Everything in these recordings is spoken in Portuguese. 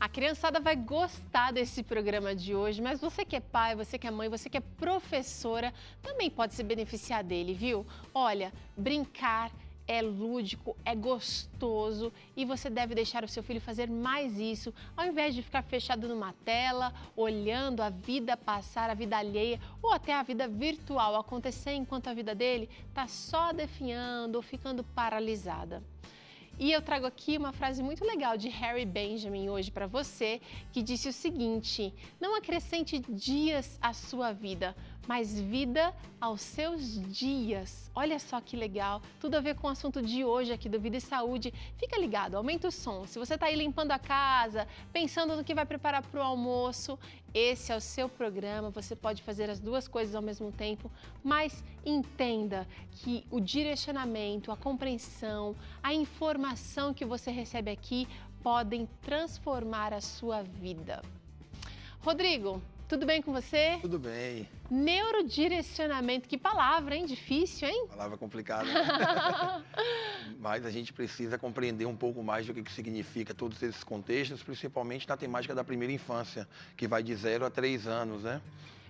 A criançada vai gostar desse programa de hoje, mas você que é pai, você que é mãe, você que é professora, também pode se beneficiar dele, viu? Olha, brincar é lúdico, é gostoso e você deve deixar o seu filho fazer mais isso, ao invés de ficar fechado numa tela, olhando a vida passar, a vida alheia ou até a vida virtual acontecer enquanto a vida dele está só definhando ou ficando paralisada. E eu trago aqui uma frase muito legal de Harry Benjamin hoje para você, que disse o seguinte: não acrescente dias à sua vida, mas vida aos seus dias. Olha só que legal, tudo a ver com o assunto de hoje aqui do Vida e Saúde. Fica ligado, aumenta o som. Se você está aí limpando a casa, pensando no que vai preparar para o almoço, esse é o seu programa, você pode fazer as duas coisas ao mesmo tempo, mas entenda que o direcionamento, a compreensão, a informação que você recebe aqui podem transformar a sua vida. Rodrigo, tudo bem com você? Tudo bem. Neurodirecionamento, que palavra, hein? Difícil, hein? Palavra complicada, né? Mas a gente precisa compreender um pouco mais do que significa todos esses contextos, principalmente na temática da primeira infância, que vai de 0 a 3 anos, né?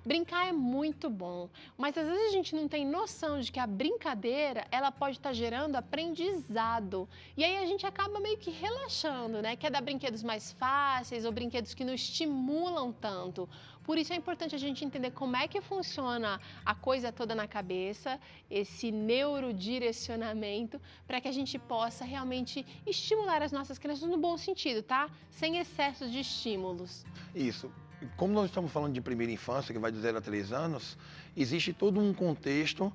Brincar é muito bom, mas às vezes a gente não tem noção de que a brincadeira, ela pode estar gerando aprendizado. E aí a gente acaba meio que relaxando, né? Quer dar brinquedos mais fáceis ou brinquedos que não estimulam tanto. Por isso é importante a gente entender como é que funciona a coisa toda na cabeça, esse neurodirecionamento, para que a gente possa realmente estimular as nossas crianças no bom sentido, tá? Sem excessos de estímulos. Isso. Como nós estamos falando de primeira infância, que vai de 0 a 3 anos, existe todo um contexto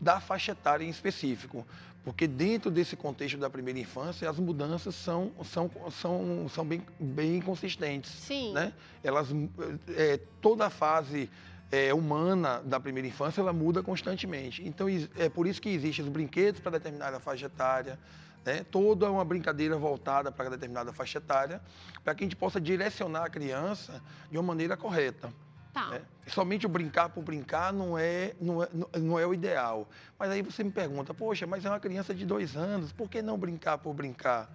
da faixa etária em específico. Porque dentro desse contexto da primeira infância, as mudanças são bem consistentes. Sim. Né? Toda a fase humana da primeira infância, ela muda constantemente. Então, é por isso que existem os brinquedos para determinada faixa etária, né? Toda uma brincadeira voltada para determinada faixa etária, para que a gente possa direcionar a criança de uma maneira correta. Tá. Né? Somente o brincar por brincar não é o ideal. Mas aí você me pergunta, poxa, mas é uma criança de 2 anos, por que não brincar por brincar?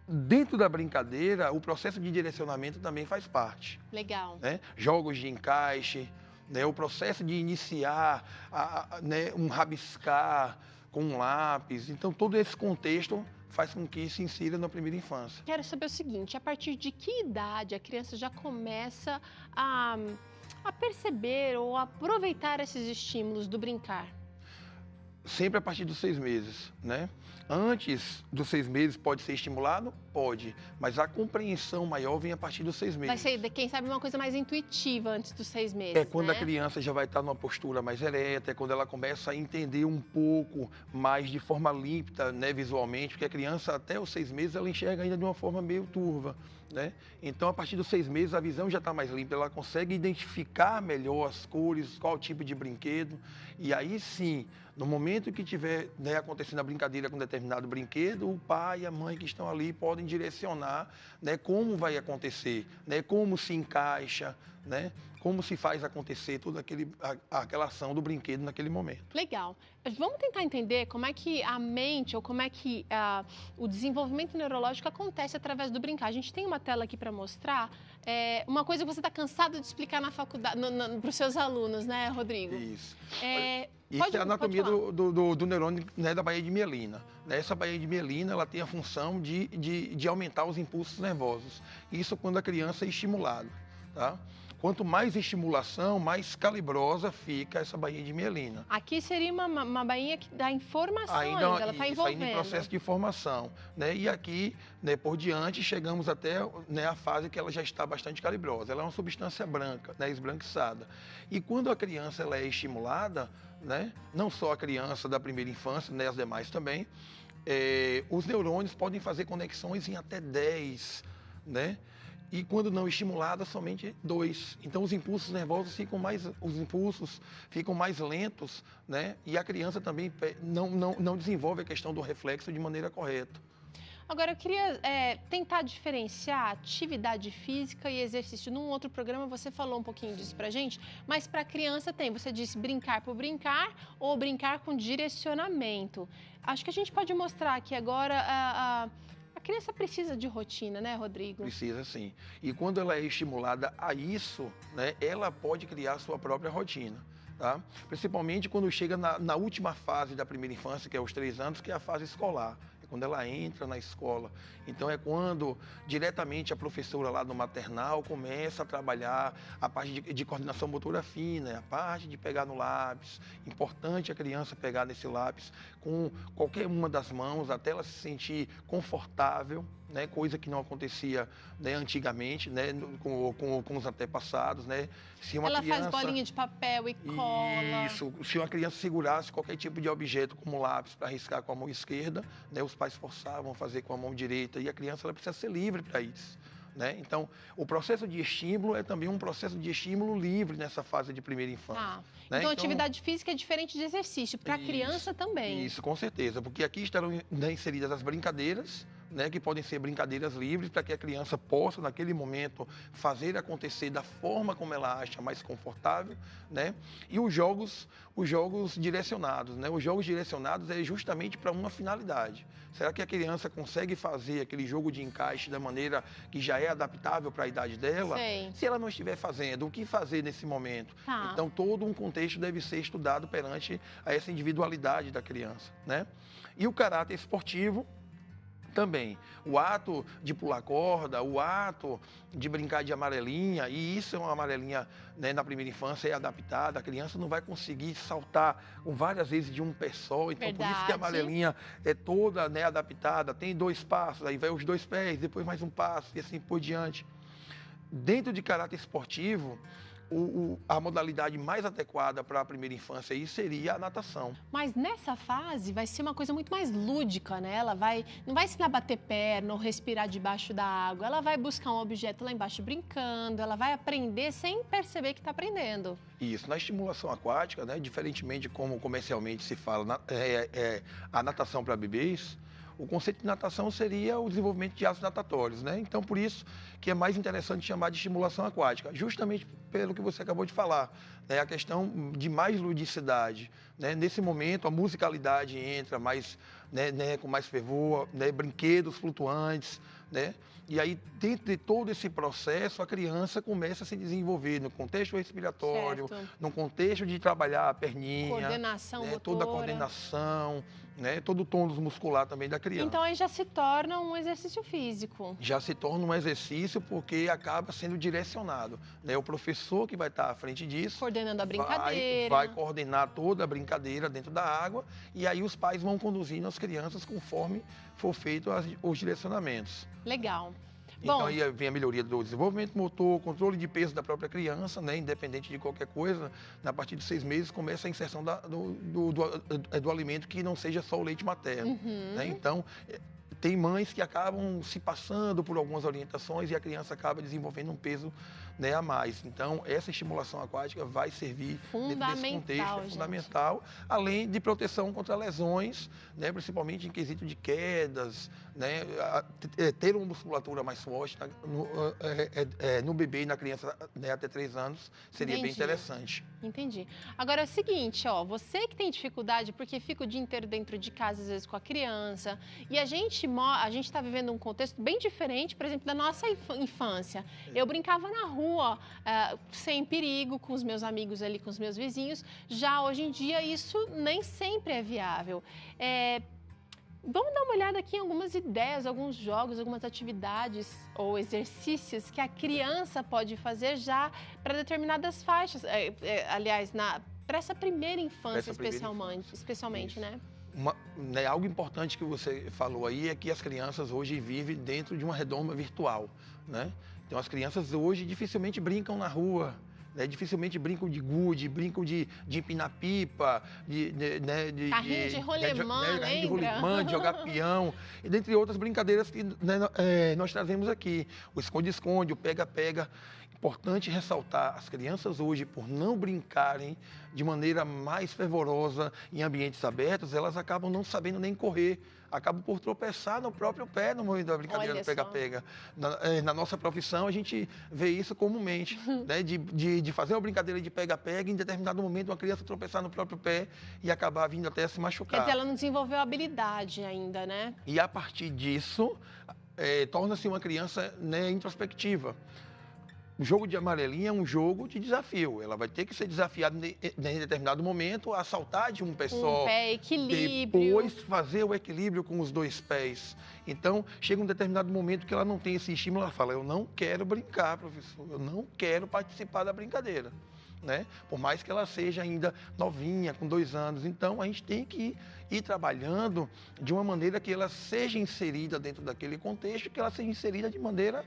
Dentro da brincadeira, o processo de direcionamento também faz parte. Legal. Né? Jogos de encaixe, né? O processo de iniciar né? Um rabiscar com um lápis. Então, todo esse contexto faz com que se insira na primeira infância. Quero saber o seguinte, a partir de que idade a criança já começa a perceber ou a aproveitar esses estímulos do brincar? Sempre a partir dos 6 meses, né? Antes dos 6 meses pode ser estimulado? Pode, mas a compreensão maior vem a partir dos 6 meses. Vai ser, quem sabe, uma coisa mais intuitiva antes dos 6 meses, É quando né? a criança já vai estar numa postura mais ereta, é quando ela começa a entender um pouco mais de forma límpida, né, visualmente, porque a criança até os 6 meses ela enxerga ainda de uma forma meio turva, né? Então, a partir dos 6 meses a visão já está mais limpa, ela consegue identificar melhor as cores, qual tipo de brinquedo, e aí sim, no momento que tiver, né, acontecendo a brincadeira com determinado brinquedo, o pai e a mãe que estão ali podem direcionar, né, como vai acontecer, né, como se encaixa, né, como se faz acontecer toda aquela ação do brinquedo naquele momento. Legal. Vamos tentar entender como é que a mente ou como é que o desenvolvimento neurológico acontece através do brincar. A gente tem uma tela aqui para mostrar uma coisa que você está cansado de explicar na faculdade, para os seus alunos, né, Rodrigo? Isso. Isso é a anatomia do neurônio, né, da baía de mielina. Essa baía de mielina ela tem a função de aumentar os impulsos nervosos. Isso quando a criança é estimulada. Tá? Quanto mais estimulação, mais calibrosa fica essa baía de mielina. Aqui seria uma bainha que dá informação ainda, ela está envolvendo. Ainda em processo de formação. Né? E aqui, né, por diante, chegamos até, né, a fase que ela já está bastante calibrosa. Ela é uma substância branca, né, esbranquiçada. E quando a criança ela é estimulada, né, não só a criança da primeira infância, né, as demais também, os neurônios podem fazer conexões em até 10, né? E quando não estimulada, somente 2. Então, os impulsos nervosos ficam mais lentos, né? E a criança também não desenvolve a questão do reflexo de maneira correta. Agora, eu queria tentar diferenciar atividade física e exercício. Num outro programa, você falou um pouquinho disso pra gente, mas para criança tem, você disse brincar por brincar ou brincar com direcionamento. Acho que a gente pode mostrar aqui agora criança precisa de rotina, né, Rodrigo? Precisa sim. E quando ela é estimulada a isso, né, ela pode criar a sua própria rotina. Tá? Principalmente quando chega na última fase da primeira infância, que é os 3 anos, que é a fase escolar. É quando ela entra na escola. Então é quando diretamente a professora lá do maternal começa a trabalhar a parte de coordenação motora fina, a parte de pegar no lápis. Importante a criança pegar nesse lápis com qualquer uma das mãos até ela se sentir confortável, né? Coisa que não acontecia, né, antigamente, né, com os antepassados, né? Se uma Ela criança... faz bolinha de papel e cola. Isso, se uma criança segurasse qualquer tipo de objeto como lápis para riscar com a mão esquerda, né, os pais forçavam a fazer com a mão direita e a criança ela precisa ser livre para isso. Né? Então, o processo de estímulo é também um processo de estímulo livre nessa fase de primeira infância. Ah, né? então, atividade física é diferente de exercício, para a criança também. Isso, com certeza, porque aqui estarão, né, inseridas as brincadeiras, né, que podem ser brincadeiras livres para que a criança possa, naquele momento, fazer acontecer da forma como ela acha mais confortável, né? E os jogos direcionados, né? Os jogos direcionados é justamente para uma finalidade. Será que a criança consegue fazer aquele jogo de encaixe da maneira que já é adaptável para a idade dela? Sei. Se ela não estiver fazendo, o que fazer nesse momento? Tá. Então, todo um contexto deve ser estudado perante a essa individualidade da criança, né? E o caráter esportivo também. O ato de pular corda, o ato de brincar de amarelinha, e isso é uma amarelinha, né, na primeira infância, é adaptada, a criança não vai conseguir saltar várias vezes de um pé só, então por isso que a amarelinha é toda, né, adaptada, tem 2 passos, aí vai os 2 pés, depois mais um passo e assim por diante. Dentro de caráter esportivo, a modalidade mais adequada para a primeira infância aí seria a natação. Mas nessa fase vai ser uma coisa muito mais lúdica, né? Ela não vai ensinar a bater perna ou respirar debaixo da água. Ela vai buscar um objeto lá embaixo brincando, ela vai aprender sem perceber que está aprendendo. Isso, na estimulação aquática, né, diferentemente de como comercialmente se fala, a natação para bebês, o conceito de natação seria o desenvolvimento de atos natatórios, né? Então, por isso que é mais interessante chamar de estimulação aquática, justamente pelo que você acabou de falar, né? A questão de mais ludicidade, né? Nesse momento, a musicalidade entra mais, né, com mais fervor, né? Brinquedos flutuantes, né? E aí, dentro de todo esse processo, a criança começa a se desenvolver no contexto respiratório, no contexto de trabalhar a perninha, coordenação, né, motora. toda a coordenação, né, todo o tônus muscular também da criança. Então aí já se torna um exercício físico. Já se torna um exercício porque acaba sendo direcionado, né? O professor que vai estar à frente disso... Coordenando a brincadeira. Vai coordenar toda a brincadeira dentro da água e aí os pais vão conduzindo as crianças conforme for feito os direcionamentos. Legal. Então, Bom, aí vem a melhoria do desenvolvimento motor, controle de peso da própria criança, né? Independente de qualquer coisa, a partir de 6 meses começa a inserção do alimento que não seja só o leite materno. Né? Então, tem mães que acabam se passando por algumas orientações e a criança acaba desenvolvendo um peso, né, a mais. Então, essa estimulação aquática vai servir dentro desse contexto, é fundamental, além de proteção contra lesões, né, principalmente em quesito de quedas, né, ter uma musculatura mais forte no bebê e na criança, né, até 3 anos seria bem interessante. Entendi. Agora é o seguinte, ó, você que tem dificuldade porque fica o dia inteiro dentro de casa, às vezes com a criança, e a gente está vivendo um contexto bem diferente, por exemplo, da nossa infância. Eu brincava na rua, sem perigo, com os meus amigos ali, com os meus vizinhos. Já hoje em dia, isso nem sempre é viável. Vamos dar uma olhada aqui em algumas ideias, alguns jogos, algumas atividades ou exercícios que a criança pode fazer já para determinadas faixas. Aliás, para essa primeira infância, especialmente, né? Algo importante que você falou aí é que as crianças hoje vivem dentro de uma redoma virtual, né? Então, as crianças hoje dificilmente brincam na rua, né? Dificilmente brincam de gude, brincam de empinar pipa, carrinho de rolemã, de jogar peão, e dentre outras brincadeiras que, né, nós trazemos aqui. O esconde-esconde, o pega-pega. Importante ressaltar, as crianças hoje, por não brincarem, de maneira mais fervorosa em ambientes abertos, elas acabam não sabendo nem correr, acabam por tropeçar no próprio pé no momento da brincadeira do pega-pega. Na nossa profissão, a gente vê isso comumente, né? De fazer uma brincadeira de pega-pega e em determinado momento uma criança tropeçar no próprio pé e acabar vindo até se machucar. Quer dizer, ela não desenvolveu a habilidade ainda, né? E a partir disso, torna-se uma criança, né, introspectiva. O jogo de amarelinha é um jogo de desafio. Ela vai ter que ser desafiada em determinado momento a saltar de um pé só. Um pé, equilíbrio. Depois fazer o equilíbrio com os dois pés. Então, chega um determinado momento que ela não tem esse estímulo, ela fala, eu não quero brincar, professor, eu não quero participar da brincadeira. Né? Por mais que ela seja ainda novinha, com 2 anos. Então, a gente tem que ir trabalhando de uma maneira que ela seja inserida dentro daquele contexto, que ela seja inserida de maneira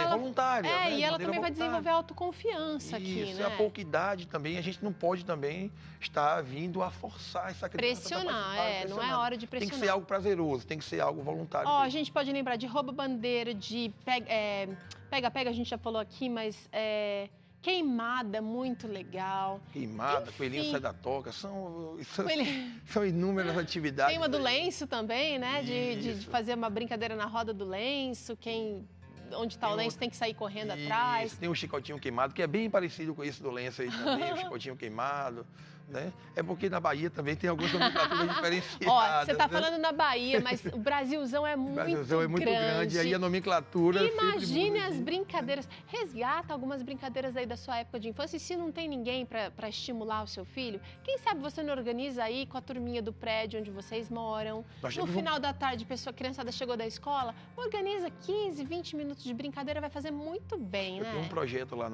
voluntária. Né? E ela também vai desenvolver autoconfiança aqui, né? Isso, a pouca idade também, a gente não pode também estar vindo a forçar essa criança. Pressionar, não é hora de pressionar. Tem que ser algo prazeroso, tem que ser algo voluntário. A gente pode lembrar de rouba-bandeira, de pega-pega, a gente já falou aqui, mas... Queimada, muito legal. Queimada, coelhinho sai da toca, são inúmeras atividades. Tem uma do lenço também, né? De fazer uma brincadeira na roda do lenço, onde está o lenço tem que sair correndo atrás. Tem um chicotinho queimado, que é bem parecido com esse do lenço aí também, o chicotinho queimado. Né? É porque na Bahia também tem algumas nomenclaturas diferenciadas. Você está falando na Bahia, mas o Brasilzão é muito grande. O Brasilzão é muito grande, aí a nomenclatura... Imagine as brincadeiras. Resgata algumas brincadeiras aí da sua época de infância. E se não tem ninguém para estimular o seu filho, quem sabe você não organiza aí com a turminha do prédio onde vocês moram. No final da tarde, a criançada chegou da escola, organiza 15, 20 minutos de brincadeira, vai fazer muito bem, né? Eu tenho um projeto lá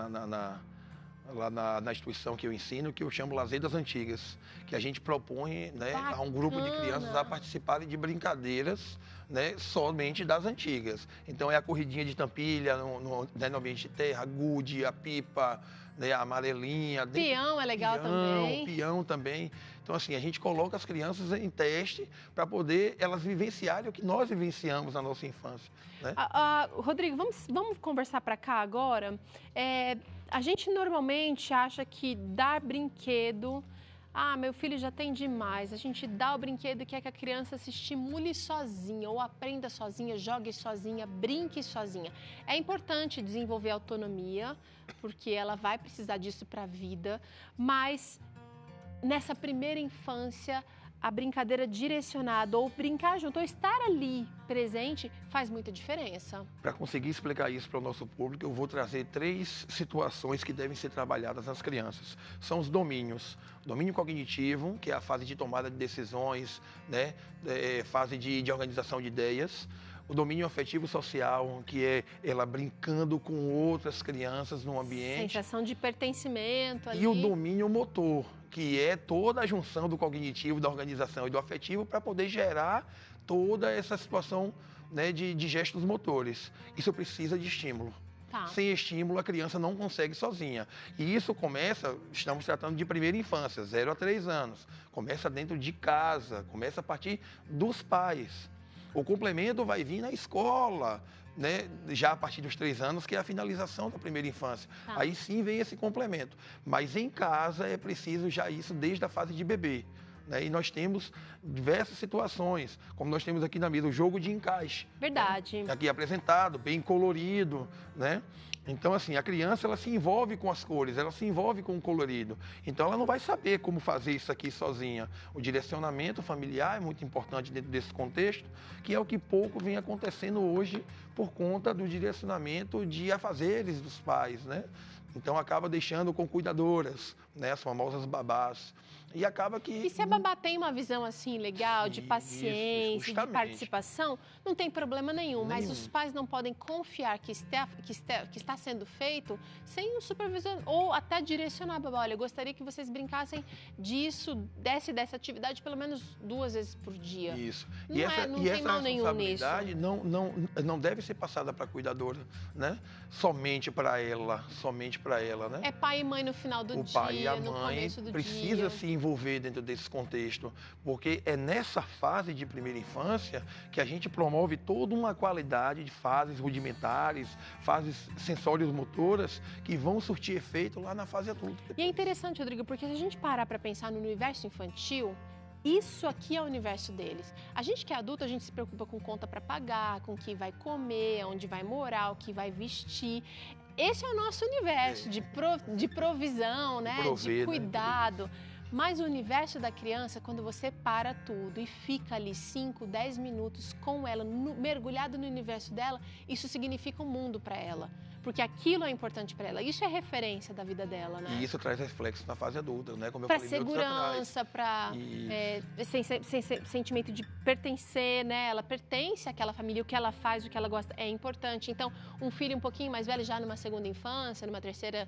na instituição que eu ensino, que eu chamo Lazer das Antigas, que a gente propõe, né, a um grupo de crianças a participarem de brincadeiras, né, somente das antigas. Então é a corridinha de tampilha no ambiente de terra, gude, a pipa, né, a amarelinha. Peão é legal também. Peão também. Então, assim, a gente coloca as crianças em teste para poder elas vivenciarem o que nós vivenciamos na nossa infância. Né? Rodrigo, vamos conversar para cá agora. A gente normalmente acha que dar brinquedo... meu filho já tem demais. A gente dá o brinquedo e quer que a criança se estimule sozinha, ou aprenda sozinha, jogue sozinha, brinque sozinha. É importante desenvolver autonomia, porque ela vai precisar disso para a vida, mas nessa primeira infância, a brincadeira direcionada, ou brincar junto, ou estar ali presente, faz muita diferença. Para conseguir explicar isso para o nosso público, eu vou trazer 3 situações que devem ser trabalhadas nas crianças. São os domínios. Domínio cognitivo, que é a fase de tomada de decisões, né? Fase de organização de ideias. O domínio afetivo social, que é ela brincando com outras crianças no ambiente. Sensação de pertencimento ali. E o domínio motor, que é toda a junção do cognitivo, da organização e do afetivo para poder gerar toda essa situação, né, de gestos motores. Isso precisa de estímulo. Tá. Sem estímulo, a criança não consegue sozinha. E isso começa, estamos tratando de primeira infância, 0 a 3 anos. Começa dentro de casa, começa a partir dos pais. O complemento vai vir na escola, né? Já a partir dos 3 anos, que é a finalização da primeira infância. Tá. Aí sim vem esse complemento. Mas em casa é preciso já isso desde a fase de bebê. Né? E nós temos diversas situações, como nós temos aqui na mesa, o jogo de encaixe. Verdade. Né? Aqui apresentado, bem colorido, né? Então, assim, a criança, ela se envolve com as cores, ela se envolve com o colorido. Então, ela não vai saber como fazer isso aqui sozinha. O direcionamento familiar é muito importante dentro desse contexto, que é o que pouco vem acontecendo hoje por conta do direcionamento de afazeres dos pais, né? Então, acaba deixando com cuidadoras, né? As famosas babás. E acaba que... E se a babá tem uma visão assim legal, de paciência, de participação, não tem problema nenhum. Mas os pais não podem confiar que está sendo feito sem um supervisor ou até direcionar a babá. Olha, eu gostaria que vocês brincassem dessa atividade pelo menos 2 vezes por dia. Isso. Não tem mal nenhum nisso. Não deve ser passada para a cuidadora, né? Somente para ela, né? É pai e mãe no final do dia, O pai e a mãe no começo do dia. precisa se envolver desenvolver dentro desse contexto, porque é nessa fase de primeira infância que a gente promove toda uma qualidade de fases rudimentares, fases sensórias motoras que vão surtir efeito lá na fase adulta. E é interessante, Rodrigo, porque se a gente parar para pensar no universo infantil, isso aqui é o universo deles. A gente que é adulto, a gente se preocupa com conta para pagar, com o que vai comer, onde vai morar, o que vai vestir. Esse é o nosso universo de provisão, né? De cuidado. Mas o universo da criança, quando você para tudo e fica ali 5, 10 minutos com ela, mergulhado no universo dela, isso significa um mundo para ela. Porque aquilo é importante para ela. Isso é referência da vida dela, né? E isso traz reflexo na fase adulta, né? Como eu pra falei, segurança, para sentimento de pertencer, né? Ela pertence àquela família, o que ela faz, o que ela gosta é importante. Então, um filho um pouquinho mais velho, já numa segunda infância, numa terceira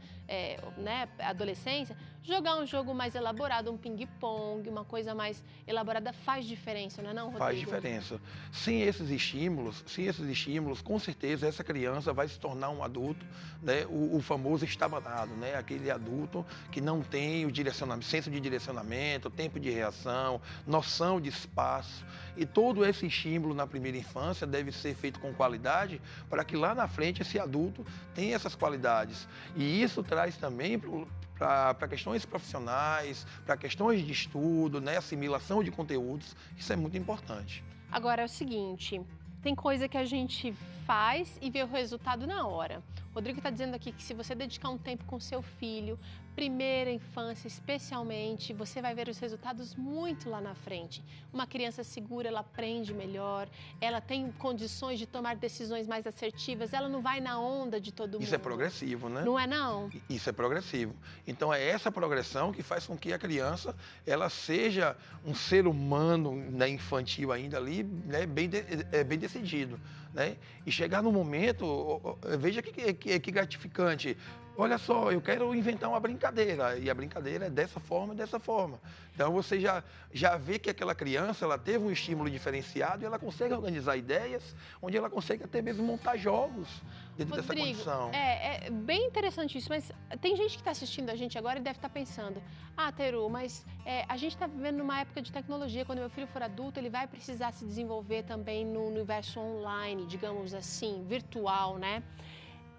adolescência, jogar um jogo mais elaborado, um ping-pong, uma coisa mais elaborada, faz diferença, não é não, Rodrigo? Faz diferença. Sem esses estímulos, com certeza essa criança vai se tornar um adulto, né, o famoso estabanado, né, aquele adulto que não tem o senso de direcionamento, tempo de reação, noção de espaço. E todo esse estímulo na primeira infância deve ser feito com qualidade para que lá na frente esse adulto tenha essas qualidades. E isso traz também para questões profissionais, para questões de estudo, né, assimilação de conteúdos. Isso é muito importante. Agora é o seguinte, tem coisa que a gente faz e vê o resultado na hora. O Rodrigo está dizendo aqui que se você dedicar um tempo com seu filho, primeira infância especialmente, você vai ver os resultados muito lá na frente. Uma criança segura, ela aprende melhor, ela tem condições de tomar decisões mais assertivas, ela não vai na onda de todo mundo. Isso é progressivo, né? Não é não? Isso é progressivo. Então é essa progressão que faz com que a criança ela seja um ser humano, né, infantil ainda ali, né, bem decidido. Né? E chegar no momento, veja que gratificante. Olha só, eu quero inventar uma brincadeira, e a brincadeira é dessa forma e dessa forma. Então você já vê que aquela criança ela teve um estímulo diferenciado e ela consegue organizar ideias, onde ela consegue até mesmo montar jogos dentro dessa condição. É bem interessante isso, mas tem gente que está assistindo a gente agora e deve estar pensando, Teru, mas a gente está vivendo numa época de tecnologia, quando meu filho for adulto, ele vai precisar se desenvolver também no universo online, digamos assim, virtual, né?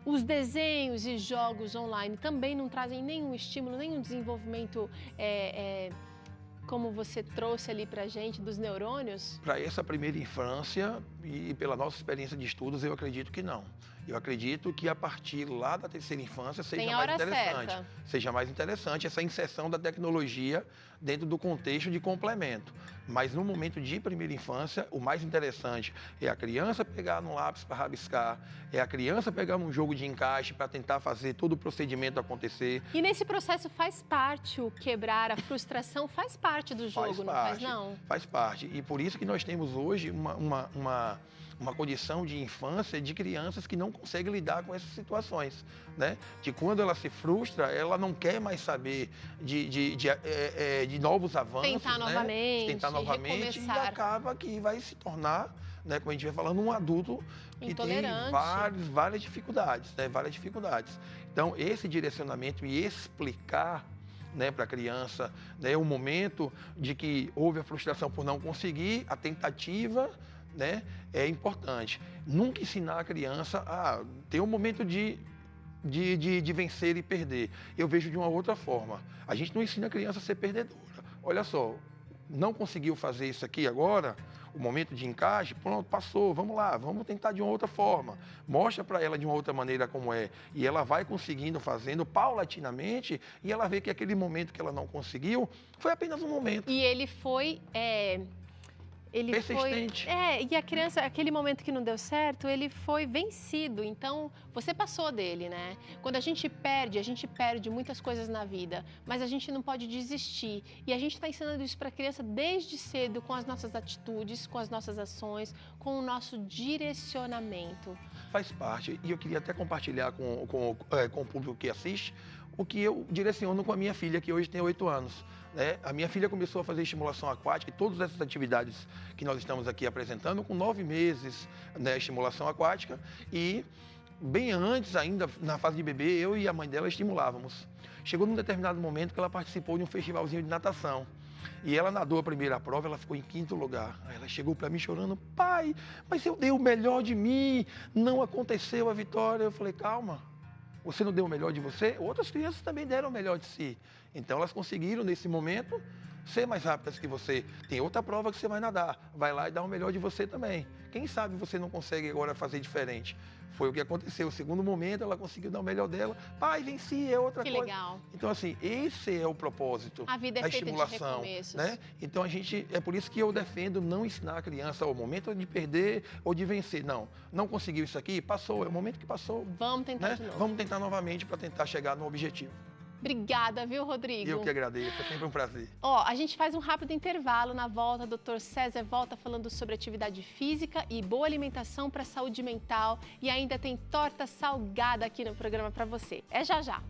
Os desenhos e jogos online também não trazem nenhum estímulo, nenhum desenvolvimento, como você trouxe ali pra gente, dos neurônios? Para essa primeira infância e pela nossa experiência de estudos, eu acredito que não. Eu acredito que a partir lá da terceira infância seja mais interessante essa inserção da tecnologia dentro do contexto de complemento. Mas no momento de primeira infância, o mais interessante é a criança pegar no lápis para rabiscar, é a criança pegar num jogo de encaixe para tentar fazer todo o procedimento acontecer. E nesse processo faz parte o quebrar, a frustração faz parte do jogo, não faz não? Faz parte. E por isso que nós temos hoje uma condição de infância de crianças que não conseguem lidar com essas situações, né? De quando ela se frustra, ela não quer mais saber de novos avanços, tentar novamente, e acaba que vai se tornar, né, como a gente vai falando, um adulto que tem várias dificuldades, né? Várias dificuldades. Então, esse direcionamento e explicar, né, para a criança, né, o momento de que houve a frustração por não conseguir, a tentativa, né, é importante. Nunca ensinar a criança a ter um momento de vencer e perder. Eu vejo de uma outra forma. A gente não ensina a criança a ser perdedora. Olha só, não conseguiu fazer isso aqui agora, o momento de encaixe, pronto, passou, vamos lá, vamos tentar de uma outra forma. Mostra para ela de uma outra maneira como é. E ela vai conseguindo, fazendo paulatinamente, e ela vê que aquele momento que ela não conseguiu foi apenas um momento. E ele foi... persistente. E a criança, aquele momento que não deu certo, ele foi vencido. Então, você passou dele, né? Quando a gente perde muitas coisas na vida, mas a gente não pode desistir. E a gente está ensinando isso para a criança desde cedo, com as nossas atitudes, com as nossas ações, com o nosso direcionamento. Faz parte. E eu queria até compartilhar com o público que assiste o que eu direciono com a minha filha, que hoje tem 8 anos. Né? A minha filha começou a fazer estimulação aquática e todas essas atividades que nós estamos aqui apresentando com 9 meses, né, estimulação aquática, e bem antes ainda, na fase de bebê, eu e a mãe dela estimulávamos. Chegou num determinado momento que ela participou de um festivalzinho de natação. E ela nadou a primeira prova, ela ficou em 5º lugar. Aí ela chegou para mim chorando, pai, mas eu dei o melhor de mim, não aconteceu a vitória. Eu falei, calma, você não deu o melhor de você? Outras crianças também deram o melhor de si. Então elas conseguiram, nesse momento, ser mais rápidas que você. Tem outra prova que você vai nadar, vai lá e dá o melhor de você também. Quem sabe você não consegue agora fazer diferente? Foi o que aconteceu. O segundo momento, ela conseguiu dar o melhor dela. Pai, venci, é outra coisa. Que legal. Então, assim, esse é o propósito A vida é da feita de estimulação, recomeços. né? Então, é por isso que eu defendo não ensinar a criança ao momento de perder ou de vencer. Não conseguiu isso aqui, passou, é o momento que passou. Vamos tentar né? de novo. Vamos tentar novamente para tentar chegar no objetivo. Obrigada, viu, Rodrigo? Eu que agradeço, é sempre um prazer. Ó, a gente faz um rápido intervalo. Na volta, o Dr. César volta falando sobre atividade física e boa alimentação para a saúde mental. E ainda tem torta salgada aqui no programa para você. É já já.